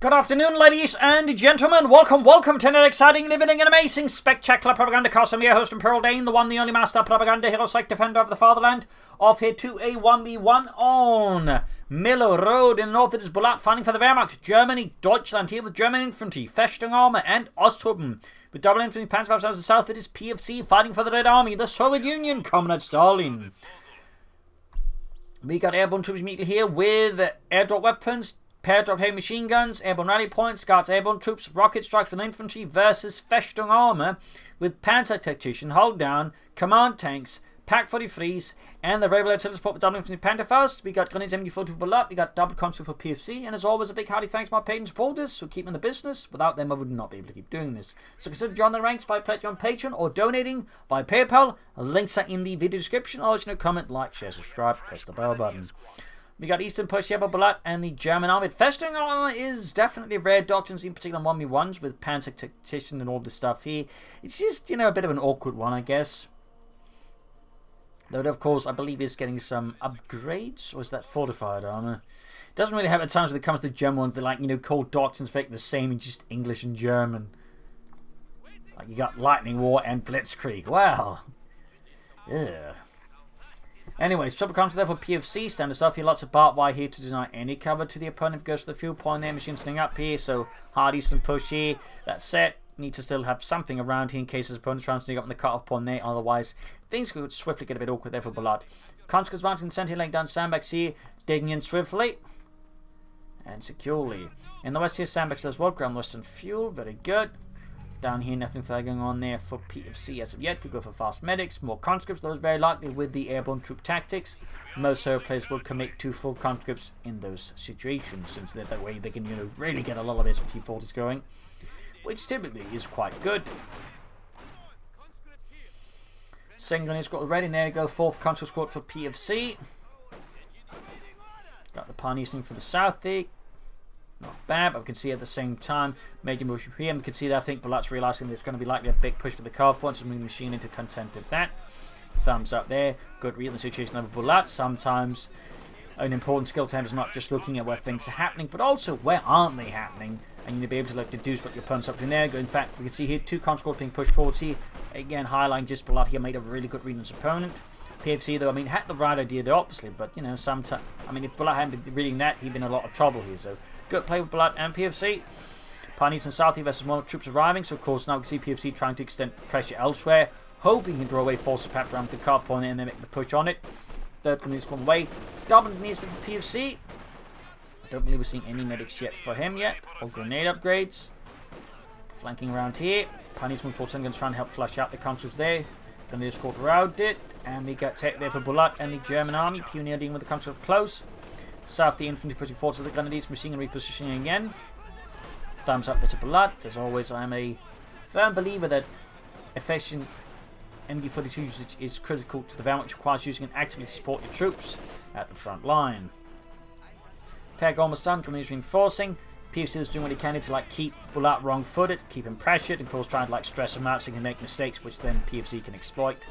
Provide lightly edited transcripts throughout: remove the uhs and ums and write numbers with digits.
Good afternoon, ladies and gentlemen. Welcome to another exciting, living, and amazing, spectacular Propagandacast. I'm your host, Imperial Dane, the one, the only master propaganda hero, like defender of the fatherland. Off here to a 1v1 on Miller Road. In the north, it is Bulat fighting for the Wehrmacht. Germany, Deutschland here with German infantry, Festung Armour, and Osthuben. With double infantry Panzerwaffen as the south, it is PFC fighting for the Red Army, the Soviet Union, Comrade Stalin. We got airborne troops immediately here with airdrop weapons, pair-drop heavy machine guns, airborne rally points, guards airborne troops, rocket strikes with infantry versus Festung Armour with Panzer Tactician, hold down, command tanks, Pak 43s, and the regular artillery support with double infantry Pantherfaust. We got grenades MG42 for Bulat, we got double console for PFC, and as always, a big hearty thanks to my patrons supporters who keep me in the business. Without them, I would not be able to keep doing this. So consider joining the ranks by pledging on Patreon or donating by PayPal. Links are in the video description. I'll let you know, comment, like, share, subscribe, press the bell button. We got Eastern Push here by Bulat and the German army. Festung Armour is definitely a rare doctrine, in particular on 1v1s with Panzer Tactician and all this stuff here. It's just, a bit of an awkward one, I guess. Though, of course, I believe is getting some upgrades. Or is that fortified armour? It doesn't really have at times when it comes to German ones. They're like, called doctrines fake the same in just English and German. Like you got Lightning War and Blitzkrieg. Wow. Yeah. Anyways, trouble comes there for PFC, standard stuff here, lots of barbed wire here to deny any cover to the opponent. Goes to the fuel point there, machine sitting up here, so hard eastern push here. That's set. Need to still have something around here in case his opponent's trying to sneak up on the cut-off point there, otherwise things could swiftly get a bit awkward there for Bulat. Consequence mounting in the centre, laying down sandbags here, digging in swiftly and securely. In the west here, sandbags as well, ground western fuel, very good. Down here, nothing further going on there for PFC as of yet. Could go for fast medics, more conscripts. Those very likely with the airborne troop tactics. Most hero players will commit to full conscripts in those situations, since that way they can really get a lot of SVT 40s going, which typically is quite good. Second gun squad ready. There you go, fourth conscript squad for PFC. Got the Parneasing for the south there. Not bad, but we can see at the same time, major push here. We can see that I think Bulat's realising there's going to be likely a big push for the carve points and moving the machine into content with that. Thumbs up there. Good read in the situation over Bulat. Sometimes an important skill to have is not just looking at where things are happening, but also where aren't they happening. And you'll be able to deduce what your opponent's up to there. In fact, we can see here two conscripts being pushed forward here. Again, highlighting just Bulat here made a really good read on his opponent. PFC, though, had the right idea there, obviously, but, sometimes, if Bulat hadn't been reading that, he'd been in a lot of trouble here, so good play with Bulat and PFC. Parneasing and South here versus more troops arriving, so of course now we can see PFC trying to extend pressure elsewhere, hoping he can draw away forces perhaps around the car point and then make the push on it. Third one is one away. Double needs for PFC. I don't believe we're seeing any medics yet for him yet, or grenade upgrades. Flanking around here. Parneasing and Fortune going to try and help flush out the conscripts there. Grenade escort around it. And we got tech there for Bulat and the German army. Pioneer dealing with the conscript close. South, the infantry pushing forward to the grenadiers. Machine repositioning again. Thumbs up there to Bulat. As always, I'm a firm believer that efficient MG42 usage is critical to the Wehrmacht, which requires using and actively support your troops at the front line. Tag almost done. Grenadiers reinforcing. PFC is doing what he can to keep Bulat wrong-footed, keep him pressured, and of course trying to stress him out so he can make mistakes, which then PFC can exploit.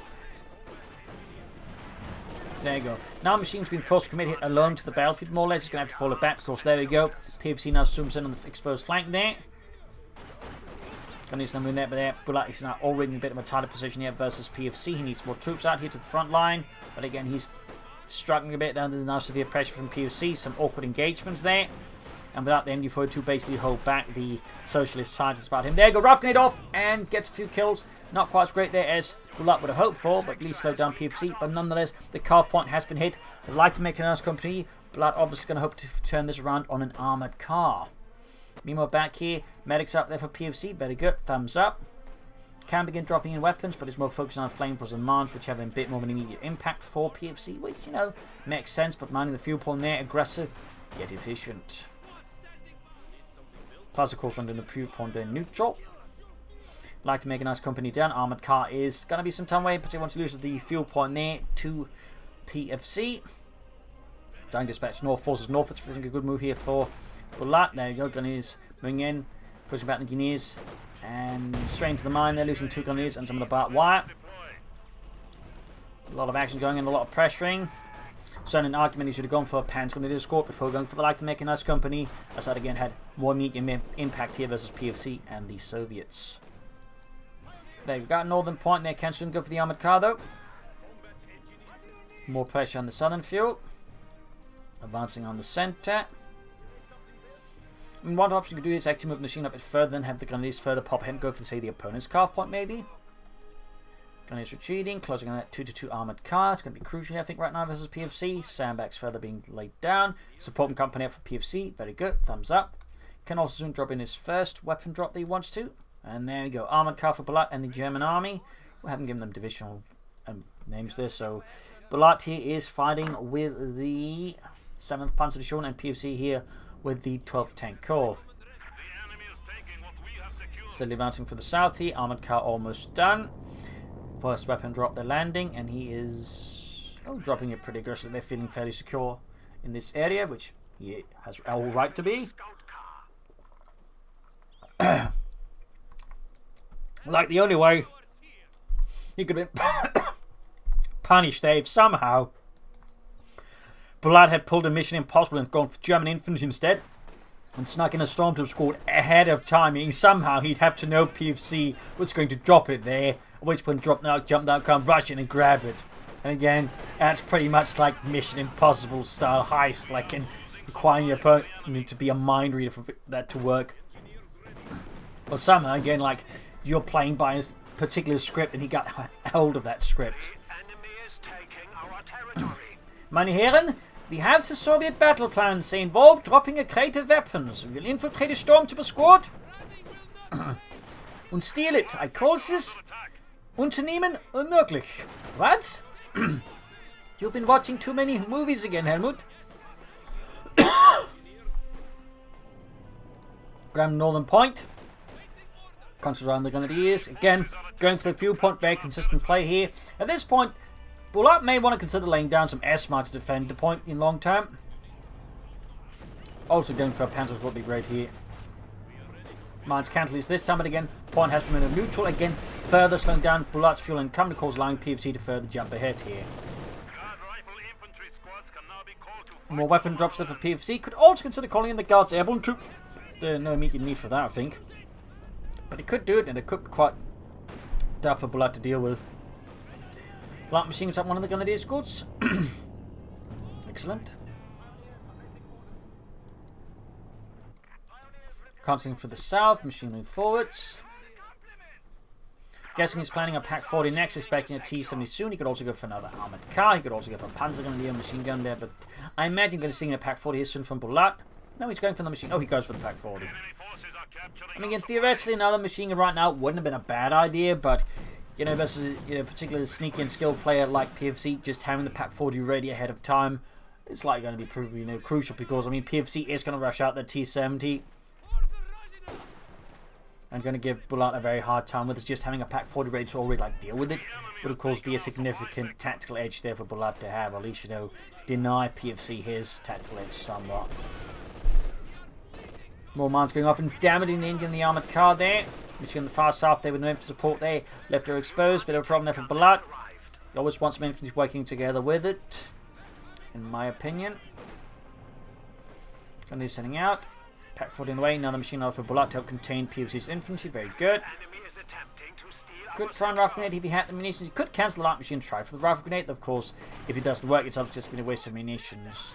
There you go. Now Machine's been forced to commit hit alone to the battlefield, more or less. He's going to have to fall it back. Of course, there we go. PFC now zooms in on the exposed flank there. Going to need some there, but there. Bulat is now already in a bit of a tighter position here versus PFC. He needs more troops out here to the front line. But again, he's struggling a bit under the now severe pressure from PFC. Some awkward engagements there. And without the MG42 basically hold back the socialist science about him. There you go, rough grenade off and gets a few kills. Not quite as great there as Bulat would have hoped for, but at least slowed down PFC. But nonetheless, the carve point has been hit. I'd like to make an nice company. Bulat obviously going to hope to turn this around on an armoured car. Meanwhile, back here, medics up there for PFC. Very good, thumbs up. Can begin dropping in weapons, but it's more focused on flamethrowers and mines, which have a bit more of an immediate impact for PFC, which, makes sense. But minding the fuel point there, aggressive yet efficient. Plus, of course, running the fuel point there neutral. Like to make a nice company down. Armoured car is going to be some time away, but once he loses the fuel point there to PFC. Trying to dispatch North forces north, which I think a good move here for Bulat. There you go, Gunners moving in, pushing back the Gunners, and straight into the mine. They're losing two Gunners and some of the barbed wire. A lot of action going in, a lot of pressuring. So in an argument, he should have gone for a Panzer Grenadier escort before going for the light mechanized company, as that again had more immediate impact here versus PFC and the Soviets. They've got Northern Point there, cancelling go for the armored car though. More pressure on the southern field. Advancing on the center. I mean, one option you could do is actually move the machine up a bit further and have the Grenadiers further pop ahead and go for, say, the opponent's carve point maybe. Grenadiers retreating, closing on that 2-2 armored car. It's going to be crucial, I think, right now versus PFC. Sandbags further being laid down. Supporting company up for PFC. Very good. Thumbs up. Can also soon drop in his first weapon drop that he wants to. And there we go. Armored car for Bulat and the German army. We haven't given them divisional names there. So Bulat here is fighting with the 7th Panzer Division and PFC here with the 12th Tank Corps. Still advancing for the south here. Armored car almost done. First weapon drop, they're landing, and he is dropping it pretty aggressively. They're feeling fairly secure in this area, which he has all right to be. Like the only way he could have been punished there if somehow Bulat had pulled a Mission Impossible and gone for German infantry instead and snuck in a Stormtrooper squad ahead of time, meaning somehow he'd have to know PFC was going to drop it there, at which point jump out, come rush in and grab it. And again, that's pretty much like Mission Impossible style heist, like in requiring your opponent to be a mind reader for that to work. Or somehow, again, like you're playing by a particular script and he got hold of that script. Meine Herren, we have the Soviet battle plans. They involve dropping a crate of weapons. We will infiltrate a Stormtrooper squad and steal it. I call this Unternehmen unmöglich. What? You've been watching too many movies again, Helmut. Grab Northern Point. Concentrate around the Grenadiers. Again, going for the fuel point. Very consistent play here. At this point, Bulat may want to consider laying down some S-Mart to defend the point in long term. Also going for a Panzers would be great here. Mines can't lose this time, but again, point has been in neutral. Again, further slowing down Bulat's fuel and coming to cause allowing PFC to further jump ahead here. More weapon drops there for PFC. Could also consider calling in the Guards Airborne troop. There's no immediate need for that, I think. But it could do it, and it could be quite tough for Bulat to deal with. Light machine guns up one of the Grenadier squads. Excellent. Continuing for the south, machine moving forwards. Guessing he's planning a Pack 40 next, expecting a T-70 soon. He could also go for another armored car. He could also go for a Panzer Grenadier machine gun there, but I imagine going to see a Pack 40 here soon from Bulat. No, he's going for the machine. Oh, he goes for the Pack 40. I mean, again, theoretically, another machine gun right now wouldn't have been a bad idea, but you know, versus particularly a sneaky and skilled player like PFC, just having the Pack 40 ready ahead of time, it's like going to be proving crucial because I mean PFC is going to rush out the T-70 and going to give Bulat a very hard time with it. Just having a Pack 40 ready to already deal with it would of course be a significant tactical edge there for Bulat to have, or at least deny PFC his tactical edge somewhat. More mines going off and damaging the Indian, the armoured car there. Which in the far south there with no infantry support there. Left her exposed. Bit of a problem there for Bulat. He always wants some infantry working together with it. In my opinion. Gonna do sending out. Pack 40 in the way. Another machine gun for Bulat to help contain PFC's infantry. Very good. Could try and rifle grenade if he had the munitions. He could cancel the light machine and try for the rifle grenade. Of course, if it doesn't work, it's obviously just going to waste of munitions.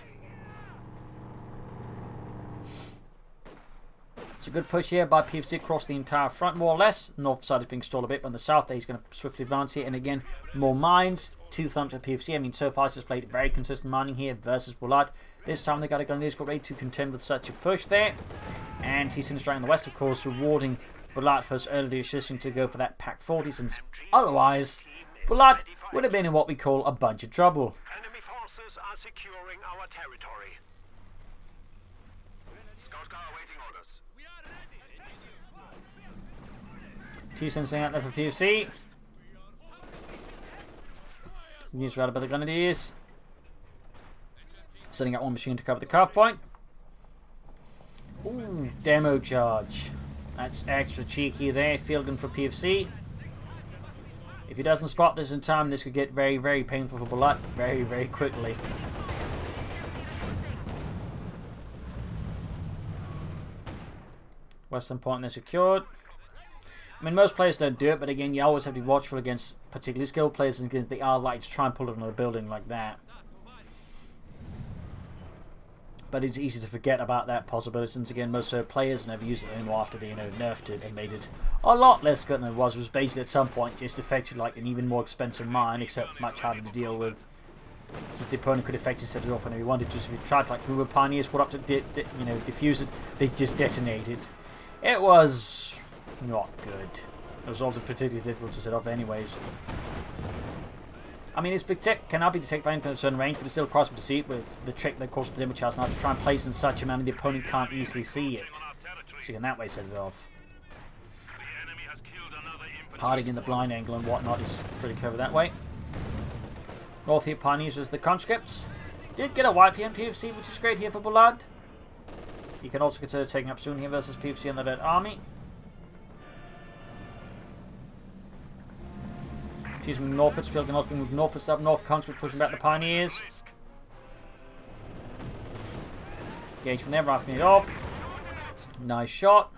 It's a good push here by PFC across the entire front, more or less. North side is being stalled a bit, but on the south there he's going to swiftly advance here. And again, more mines. 2 thumbs at PFC. I mean, so far it's just played very consistent mining here versus Bulat. This time they got a Grenadiers got ready to contend with such a push there. And he's in straight in the west, of course, rewarding Bulat for his early decision to go for that Pack 40, since otherwise Bulat would have been in what we call a bunch of trouble. Enemy forces are securing our territory. Scout car awaiting orders. T-sensing out there for PFC. News right about the Grenadiers. Setting up one machine to cover the carve point. Ooh, demo charge. That's extra cheeky there. Field gun for PFC. If he doesn't spot this in time, this could get very, very painful for Bulat very, very quickly. Western point they're secured. I mean, most players don't do it, but again, you always have to be watchful against particularly skilled players because they are likely to try and pull it on a building like that. But it's easy to forget about that possibility since, again, most players never use it anymore after they, nerfed it and made it a lot less good than it was. It was basically at some point just effectively like an even more expensive mine, except much harder to deal with. Since the opponent could effectively set it off whenever he wanted to. So if you tried to like move a pioneers, what up to defuse it, they just detonated. It was not good. It was also particularly difficult to set off anyways. I mean, its cannot be detected by anything at a certain range, but it's still possible to see it with the trick that causes the image chance now to try and place in such a manner the opponent can't easily see it. So you can that way set it off. Hiding in the blind angle and whatnot is pretty clever that way. North here, pioneers was the conscripts. Did get a wipe here in PFC, which is great here for Bulat. You can also consider taking up soon here versus PFC and the Red Army. He's moving northwards, Field can also move northwards up north, conscript pushing back the pioneers. Engage from there, rifling it off. Nice shot.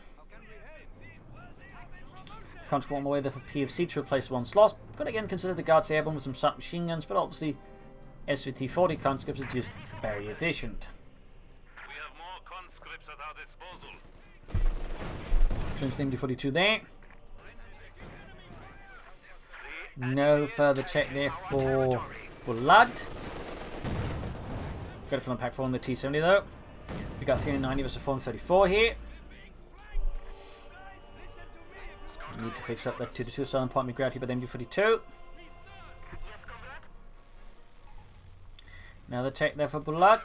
Conscript on the way there for PFC to replace one slot. Could again consider the Guards Airborne with some submachine guns, but obviously SVT-40 conscripts are just very efficient. We have more conscripts at our disposal. Change the MD-42 there. No further check there for Bulat. Got it from the pack 4 on the T-70 though. We got 390 versus 434 here. Need to fix up that 2-2 southern point we grabbed here by the MD-42. Another check there for Bulat.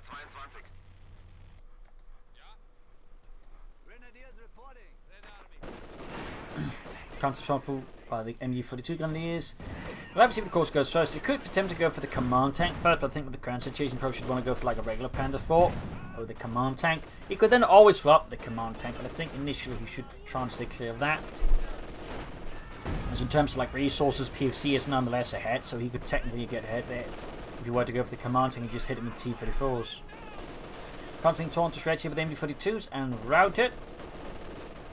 Counter-shot by the MD-42 Grenadiers. Well, obviously, of course, goes first. You could attempt to go for the command tank first, but I think with the current situation, probably should want to go for like a regular Panda 4 or the command tank. You could then always flop the command tank, but I think initially you should try and stay clear of that. As in terms of like resources, PFC is nonetheless ahead, so he could technically get ahead there. If you were to go for the command tank, you just hit him with T-34s. Continuing taunt to here with MD-42s and route it.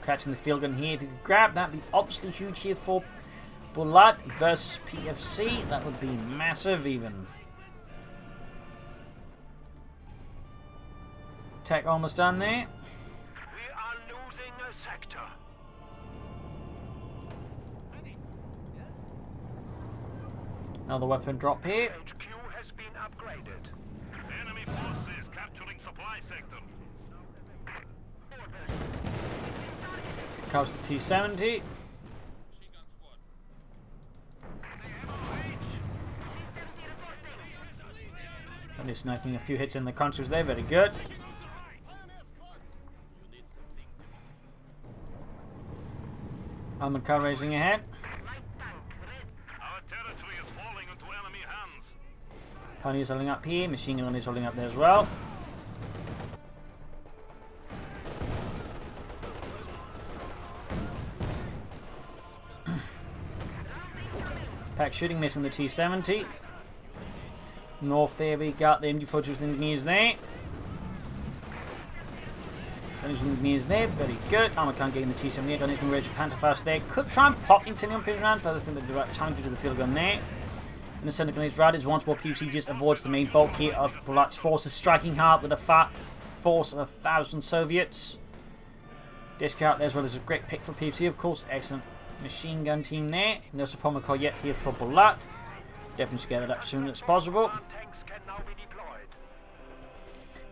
Catching the field gun here. If you could grab that, would be obviously huge here for Bulat versus PFC. That would be massive even. Tech almost done there. We are losing a sector. Another weapon drop here. HQ has been upgraded. Enemy forces capturing supply sector. Covers the T-70. And he's sniping a few hits in the conscripts there, very good. Armored car racing ahead. Our territory is falling into enemy hands. Pioneers holding up here, machine gun is holding up there as well. Pack shooting, missing the T-70. North there we got the MD-42s and engineers there. Engineers there, very good. Armour can't get in the T-78, gun is going to ready to Panther fast there. Could try and pop Incendium Pin round, but I think the right time to do the field gun there. And the center grenades riders once more PFC just avoids the main bulk here of Bulat's forces, striking hard with a fat force of 1,000 Soviets. Discount there as well as a great pick for PFC, of course. Excellent machine gun team there. No support call yet here for Bulat. Definitely get it up as soon as possible. Tanks can now be deployed.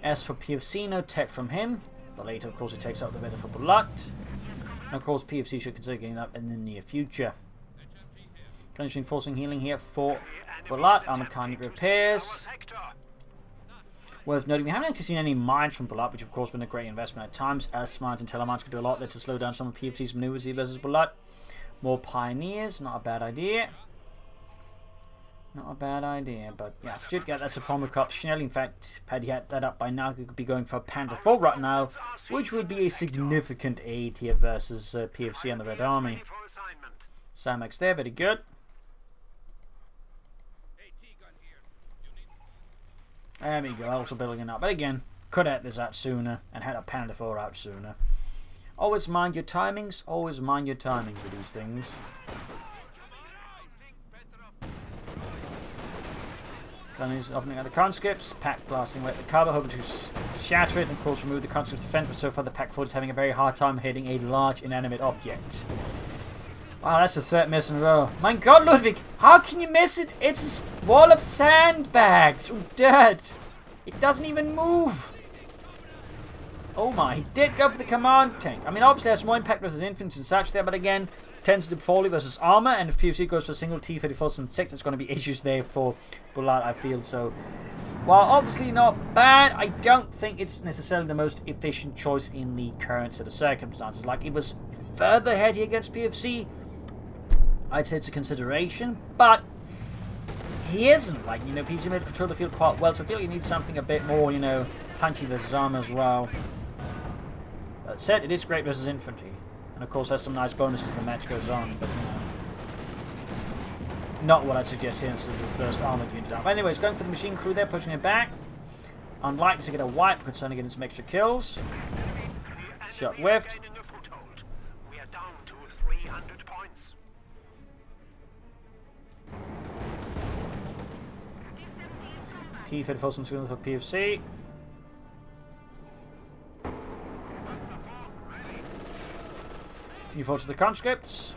As for PFC, no tech from him. The later, of course, it takes out the better for Bulat. And of course, PFC should consider getting up in the near future. Continuing forcing healing here for Bulat. Armored car repairs. Worth noting, we haven't actually seen any mines from Bulat, which of course has been a great investment at times, as smart and telemines could do a lot there to slow down some of PFC's maneuvers versus Bulat. More pioneers, not a bad idea. Not a bad idea, but yeah, should get that Supremo Cup. Schnell, in fact, had he had that up by now, he could be going for Panther 4 right now, which would be a significant aid here versus PFC and the Red Army. Samex there, very good. There we go, also building it up. But again, could have had this out sooner and had a Panther 4 out sooner. Always mind your timings. Always mind your timings with these things. Gunners opening out the conscripts. Pack blasting away at the cover, hoping to shatter it and of course remove the conscript's defense. But so far the Pack 4 is having a very hard time hitting a large inanimate object. Wow, that's a threat miss in a row. My God, Ludwig, how can you miss it? It's a wall of sandbags or dirt. It doesn't even move. Oh my, he did go for the command tank. I mean, obviously has more impact versus infantry and such there, but again, tends to do poorly versus armor, and if PFC goes for a single T-34 and 6, there's going to be issues there for Bulat, I feel. So, while obviously not bad, I don't think it's necessarily the most efficient choice in the current set of circumstances. Like, it was further heady against PFC, I'd say it's a consideration, but he isn't. Like, you know, PFC made control the field quite well, so I feel you need something a bit more, you know, punchy versus armor as well. That said, it is great versus infantry. And of course has some nice bonuses as the match goes on, but you know, not what I'd suggest here instead of the first armoured unit up. Anyways, going for the machine crew there, pushing it back. Unlikely to get a wipe, but certainly getting some extra kills. Shot whiffed. We are down to 300 points. T-34 some for PFC. T-4 to the conscripts.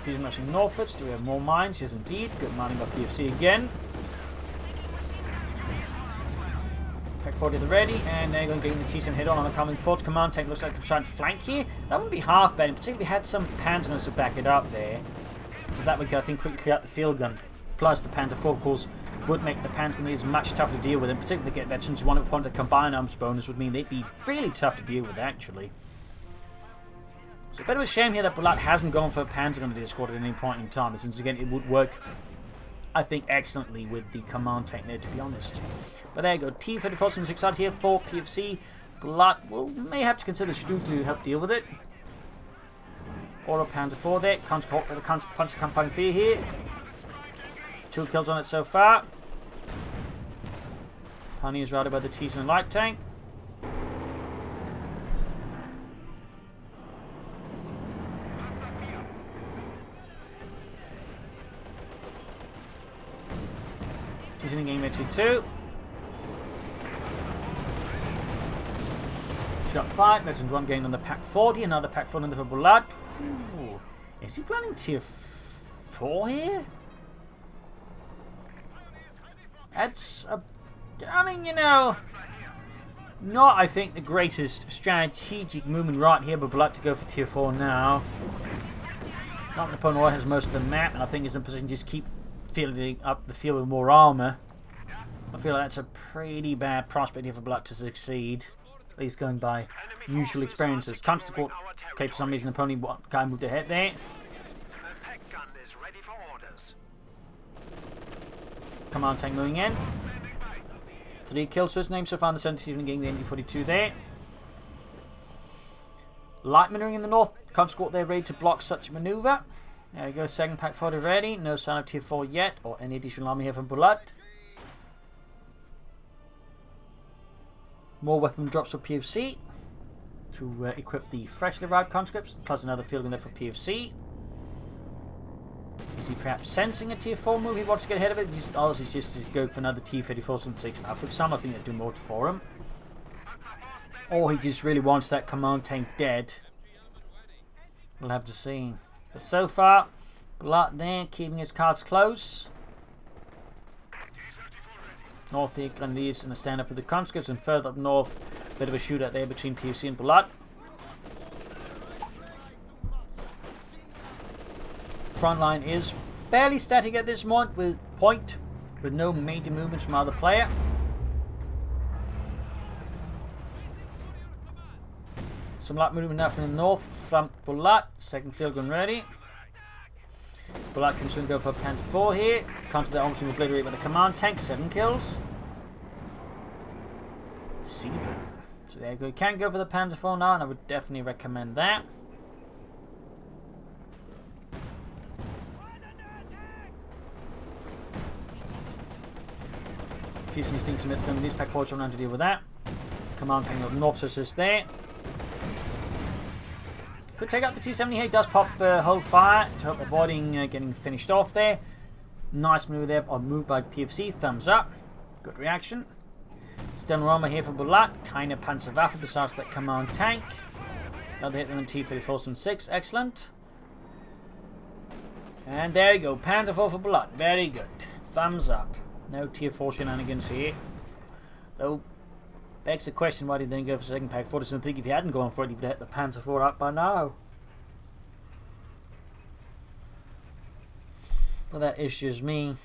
T-is marching northwards. Do we have more mines? Yes, indeed. Good mining by PFC again. Pack 40 at the ready, and they're going to get the T-7 head on the coming forward. Command tank looks like they're trying to flank here. That wouldn't be half bad, particularly if we had some Panzers to back it up there. So that would, I think, quickly clear out the field gun. Plus, the Panzer 4, of course, would make the Panzers much tougher to deal with, and particularly get veterans one point the combined arms bonus would mean they'd be really tough to deal with, actually. So a bit of a shame here that Bulat hasn't gone for a Panzer gun to the squad at any point in time, since again it would work, I think, excellently with the command tank there, to be honest. But there you go, T-34 6 out here for PFC. Bulat may have to consider Stu to help deal with it. Or a Panzer 4 there, Panzer Kampfwagen 4 here. 2 kills on it so far. Honey is routed by the T-7 light tank. T-7 game actually 2. Shot 5. Legend 1 gained on the Pack 40. Another Pack 40 for Bulat. Ooh. Is he planning tier 4 here? That's a... I mean, you know... Not, I think, the greatest strategic movement right here, but Bulat to go for tier 4 now. Not an opponent who has most of the map, and I think he's in a position to just keep filling up the field with more armor. I feel like that's a pretty bad prospect here for Bulat to succeed. At least going by usual experiences. Comes to court. Okay, for some reason the opponent guy moved ahead there. Command tank moving in. 3 kills to his name so far in the 77 getting the NG42 there. Light maneuvering in the north. Comes to court there ready to block such a maneuver. There we go, second Pack 40 ready. No sign of tier 4 yet, or any additional army here from Bulat. More weapon drops for PFC to equip the freshly arrived conscripts, plus another field gun there for PFC. Is he perhaps sensing a tier 4 move? He wants to get ahead of it. He's honestly just to go for another T-34 and 6 now. For some, I think they'd do more for him. Or he just really wants that command tank dead. We'll have to see. But so far, Bulat there, keeping his cards close. North here, Grenadiers in a stand-up for the conscripts, and further up north, a bit of a shootout there between PFC and Bulat. Front line is fairly static at this point, with no major movements from either player. Some light movement now from the north from Bulat. Second field gun ready. Bulat can soon go for a Panzer 4 here. Counter that almost obliterate with the command tank. 7 kills. Seaburn. So there you go. You can go for the Panzer 4 now, and I would definitely recommend that. see some stinks and going to these pack forwards around to deal with that. Command tank up north to assist there. Could take out the T-70 here. Does pop hold fire to help avoiding getting finished off there. Nice move there, or move by PFC. Thumbs up. Good reaction. Still armor here for Bulat. Kind of Panzerwaffe besides that command tank. Another hit on the T-34 and 6. Excellent. And there you go. Panzer 4 for Bulat. Very good. Thumbs up. No Tier 4 shenanigans here. Though, begs the question why did they go for second pack 4? I think if you hadn't gone for it, you would have hit the Panzer 4 up by now. But that issues me.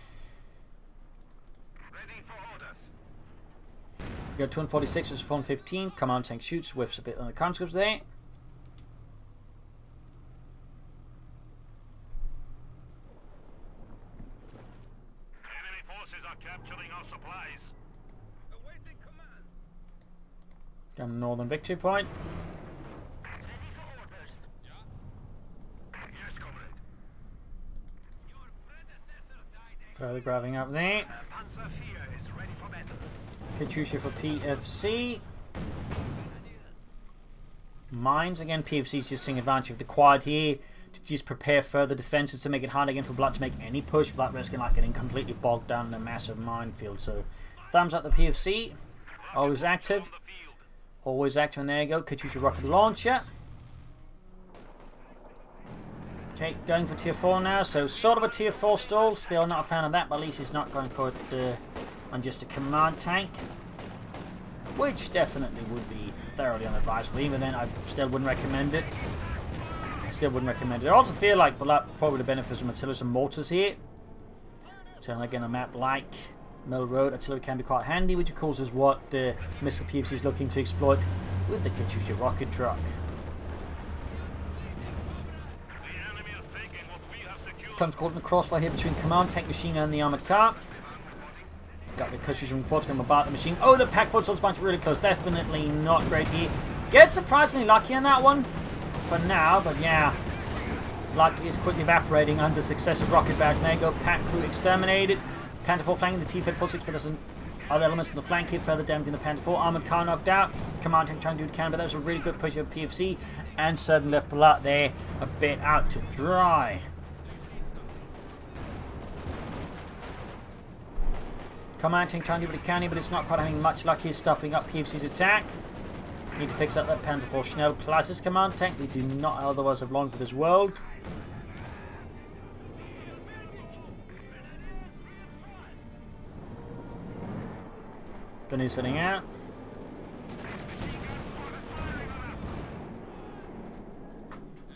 Ready for orders. We got 246 versus 415. Command tank shoots, whiffs a bit on the conscripts there. Enemy forces are capturing our supplies. Awaiting command. Down the northern victory point. Ready for orders. Yes, comrade. Your predecessor died. Further grabbing up there. Panzer IV is ready for battle. Katyusha for PFC. Mines again. PFC's just taking advantage of the quad here to just prepare further defenses to make it hard again for Bulat to make any push without risking like getting completely bogged down in a massive minefield. So thumbs up the PFC. Always active. Always active, and there you go. Katyusha rocket launcher. Okay, going for Tier 4 now. So sort of a Tier 4 stall. Still not a fan of that, but at least he's not going for it on just a command tank. Which definitely would be thoroughly unadvisable. Even then, I still wouldn't recommend it. I also feel like Bulat probably benefits from artillery and mortars here. So again, a map like Mill Road, artillery can be quite handy, which of course is what Mr. PFC is looking to exploit with the Katyusha rocket truck. Comes caught in the crossfire here between command tank, machine gun, and the armored car. Got the Katyusha reinforced him about the machine. Oh, the pack forward still bunch really close. Definitely not great here. Get surprisingly lucky on that one for now, but yeah, luck is quickly evaporating under successive rocket barrage. There you go, pack crew exterminated. Panther 4 flanking the T-34 6, but there's other elements of the flank here further damaging the Panther 4. Armored car knocked out. Command tank trying to do what it can, but that was a really good push of PFC, and certainly left Bulat there a bit out to dry. Command tank trying to do what it can here, but it's not quite having much luck here stopping up PFC's attack. Need to fix up that Panzer 4 Schnell plus his command tank. We do not otherwise have long for this world. Gonna sitting out.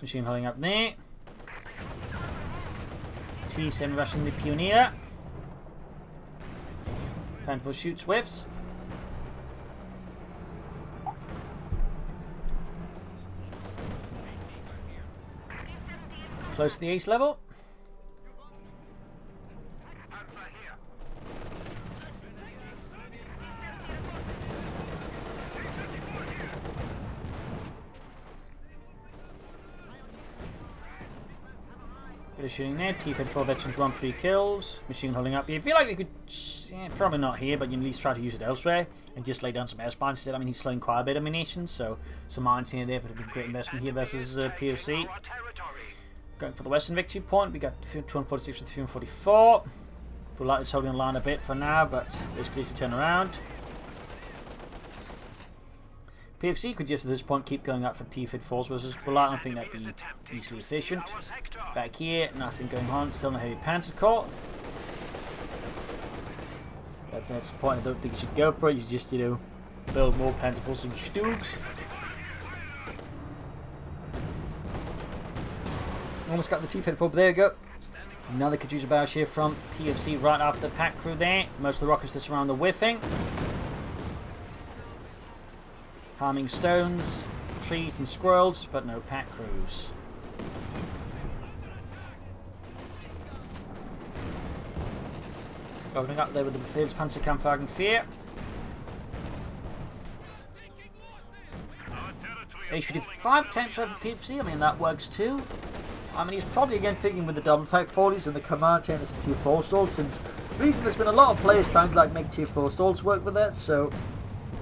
Machine holding up there. T-7 rushing the Pioneer. Panzer shoots whiffs. Close to the ace level. Bit of shooting there. T-34 veterans 1 3 kills. Machine holding up. You feel like they could, yeah, probably not here, but you can at least try to use it elsewhere and just lay down some air spines instead. I mean, he's slowing quite a bit of ammunition, so some mines here and there, but it'd be a great investment here versus PFC. Going for the western victory point, we got 246 with 344. Bulat is holding the line a bit for now, but it's pleased to turn around. PFC could just at this point keep going up for T-34s versus Bulat. I think that'd be easily efficient. Back here, nothing going on. Still no heavy panzer core. But that's the point. I don't think you should go for it. You just, you know, build more panzer forces and Stugs. Almost got the T-34, but there you go. Another Katyusha barrage here from PFC right after the pack crew there. Most of the rockets that surround the whiffing. Harming stones, trees and squirrels, but no pack crews. Opening up there with the Befehlspanzerkampfwagen 4. HV5 potential for PFC, I mean that works too. I mean he's probably again thinking with the double pack 40s and the command tank as a Tier 4 stall, since Recently, there's been a lot of players trying to like make tier 4 stalls work with it, so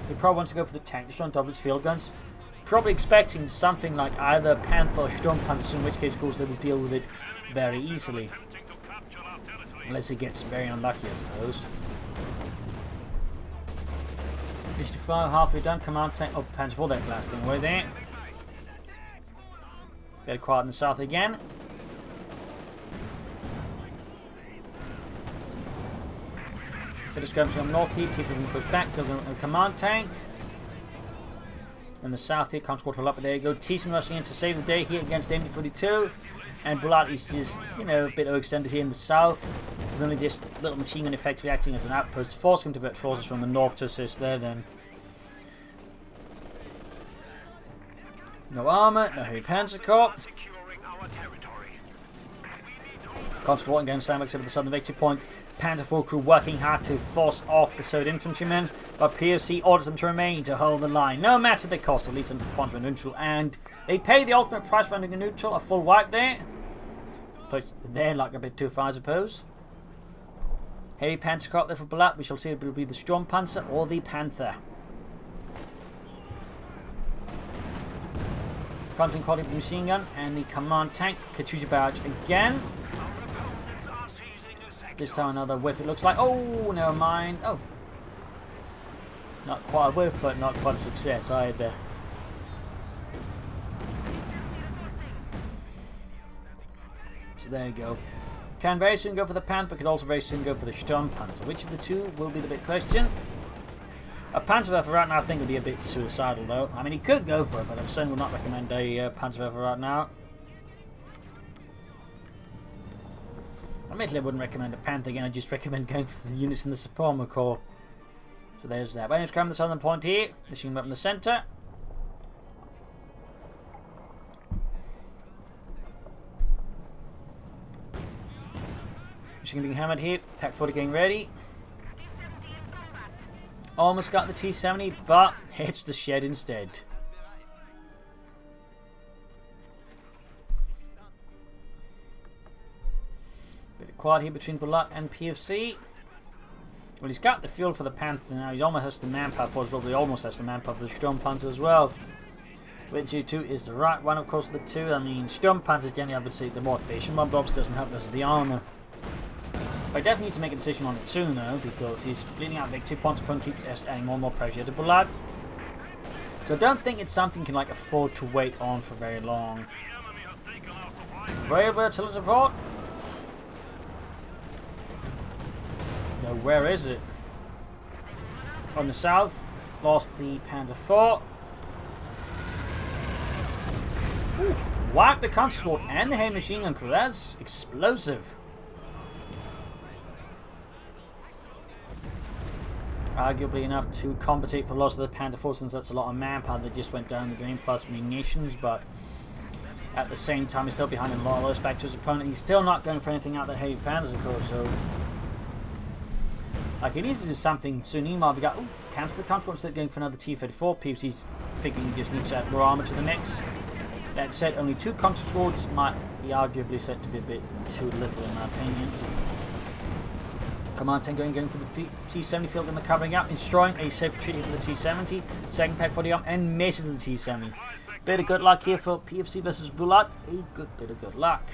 they probably want to go for the tank, just on top of its field guns. Probably expecting something like either Panther or Sturmpanzer, in which case, of course, they will deal with it very easily. Unless it gets very unlucky, I suppose. 55, halfway done. Command tank. Oh, Panzer IV deck blasting away there. Get quiet in the south again. Bit of skirmishing on north here. T-15 push back. Field a command tank. In the south here, Consort will up, but there you go. T-7 rushing in to save the day here against the MD-42. And Bulat is just, you know, a bit overextended here in the south. With only just little machine gun effects reacting as an outpost, forcing him to divert forces from the north to assist there then. No armour, no heavy panzer corps. Consort again, standby over the southern victory point. Panzer IV crew working hard to force off the Soviet infantrymen, but PFC orders them to remain to hold the line. No matter the cost, it leads them to the point of neutral, and they pay the ultimate price for ending a neutral, a full wipe there. But they're like a bit too far, I suppose. Heavy Panzer corps there for Bulat. We shall see if it will be the Sturmpanzer or the Panther. Counting quality machine gun and the command tank. Katyusha barrage again. This time another whiff, it looks like. Oh, never mind. Oh. Not quite a whiff, but not quite a success either. So there you go. Can very soon go for the Panther, but could also very soon go for the Sturmpanzer. Which of the two will be the big question? A Panzerwerfer right now I think would be a bit suicidal though. I mean, he could go for it, but I certainly would not recommend a Panzerwerfer right now. Admittedly, I wouldn't recommend a Panther again, I just recommend going for the units in the Armour Corps. So there's that. Waiting to come to the southern point here. Machine up in the centre. Machine being hammered here. Pack 40 getting ready. Almost got the T-70, but hits the shed instead. Bit of quad here between Bulat and PFC. Well, he's got the fuel for the Panther now. He almost has the manpower for it as well. He almost has the manpower for the Sturmpanzer as well. Which U2 is the right one, of course, of the two. I mean, Sturmpanzer generally, I would say, the more efficient one, but obviously doesn't help us the armour. I definitely need to make a decision on it soon though, because he's bleeding out big 2 points per keeps adding more and more pressure to Bulat. So I don't think it's something you can like afford to wait on for very long. Variable artillery support. No, where is it? On the south, lost the Panzer IV. Ooh, wiped the Consort and the heavy machine gun crew. That's explosive. Arguably enough to compensate for the loss of the Panther IV, since that's a lot of manpower that just went down the drain plus munitions, but at the same time he's still behind in a lot of respect to his opponent. He's still not going for anything out of the heavy Panzer Corps, so like he needs to do something soon. Meanwhile we got cancel the Consort instead of going for another T-34. PFC's thinking he just needs to add more armour to the mix. That said, only 2 Consort might be arguably said to be a bit too little in my opinion. Command tank going for the T-70 field and the covering up, destroying a safe retreat for the T-70. Second pack 40 arm and misses the T-70. Bit of good luck here for PFC versus Bulat. A good bit of good luck.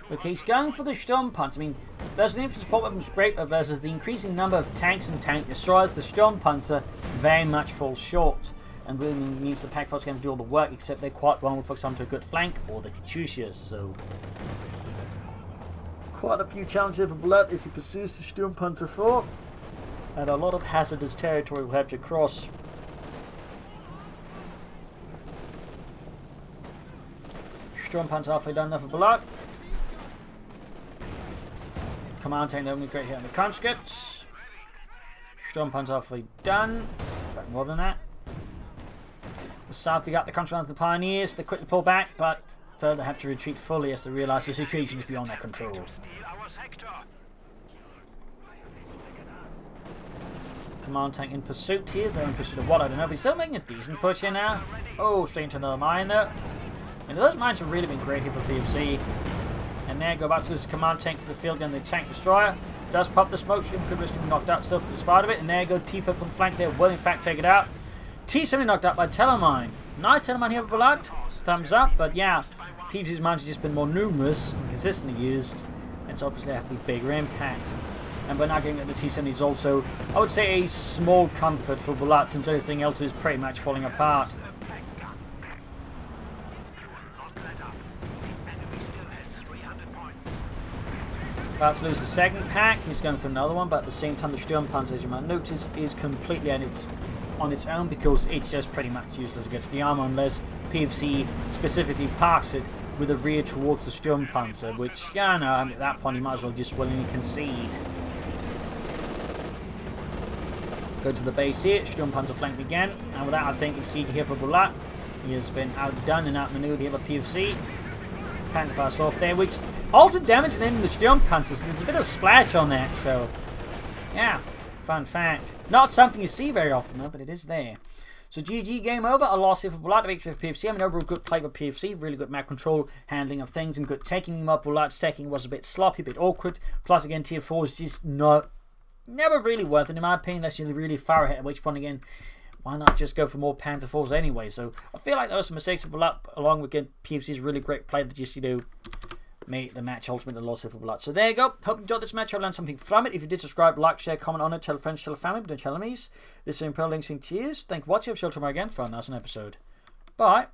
Okay, he's going for the Sturmpanzer. I mean, versus the infantry support weapons great, but versus the increasing number of tanks and tank destroyers, the Sturmpanzer very much falls short. And really means the pack force can do all the work, except they're quite vulnerable, for example, to a good flank or the Katyushas. So quite a few challenges for Bulat as he pursues the Sturmpanzer IV, and a lot of hazardous territory will have to cross. Sturmpanzer halfway done now for Bulat. Command tank only great hit on the conscripts. Sturmpanzer halfway done. In fact, more than that. The south we got the conscripts and the pioneers. They quickly pull back, but further have to retreat fully as they realise the situation is beyond their control. Command tank in pursuit here. They're in pursuit of what? I don't know, but he's still making a decent push here now. Oh, straight into another mine though. And those mines have really been great here for PFC. And there. Go back to his command tank to the field and the tank destroyer. Does pop the smoke stream, could risk being knocked out still for the spot of it. And there go Tifa from the flank there, will in fact take it out. T70 knocked out by Telemine. Nice Telemine here for Bulat. Thumbs up, but yeah, PFC's mines have just been more numerous and consistently used. It's obviously have to be bigger impact. And by not getting at the T70 is also, I would say, a small comfort for Bulat since everything else is pretty much falling apart. About to lose the second pack, he's going for another one, but at the same time the Sturmpanzer, as you might notice, is completely on its own because it's just pretty much useless against the armor unless PFC specifically parks it with a rear towards the Sturmpanzer, which, yeah, no, I mean, at that point you might as well just willingly concede. Go to the base here, Sturmpanzer flank again, and with that I think it's GG here for Bulat. He has been outdone and outmaneuvered here by PFC. Panther fast off there, which altered damage then in the Sturmpanzers. There's a bit of splash on that, so yeah, fun fact. Not something you see very often though, but it is there. So GG, game over. A loss here for Bulat, a victory for PFC. I mean, overall good play by PFC. Really good map control, handling of things, and good taking him up. Bulat's taking was a bit sloppy, a bit awkward. Plus, again, tier 4 is just never really worth it, in my opinion, unless you're really far ahead, at which point, again, why not just go for more Panzer 4s anyway? So I feel like there were some mistakes of Bulat, along with PFC's really great play that just, made the match ultimately a loss here for Bulat. So there you go. Hope you enjoyed this match. I learned something from it. If you did, subscribe, like, share, comment on it, tell friends, tell family, but don't tell enemies. This is Imperial Links. Cheers. Thank you for watching. I'll show you tomorrow again for another episode. Bye.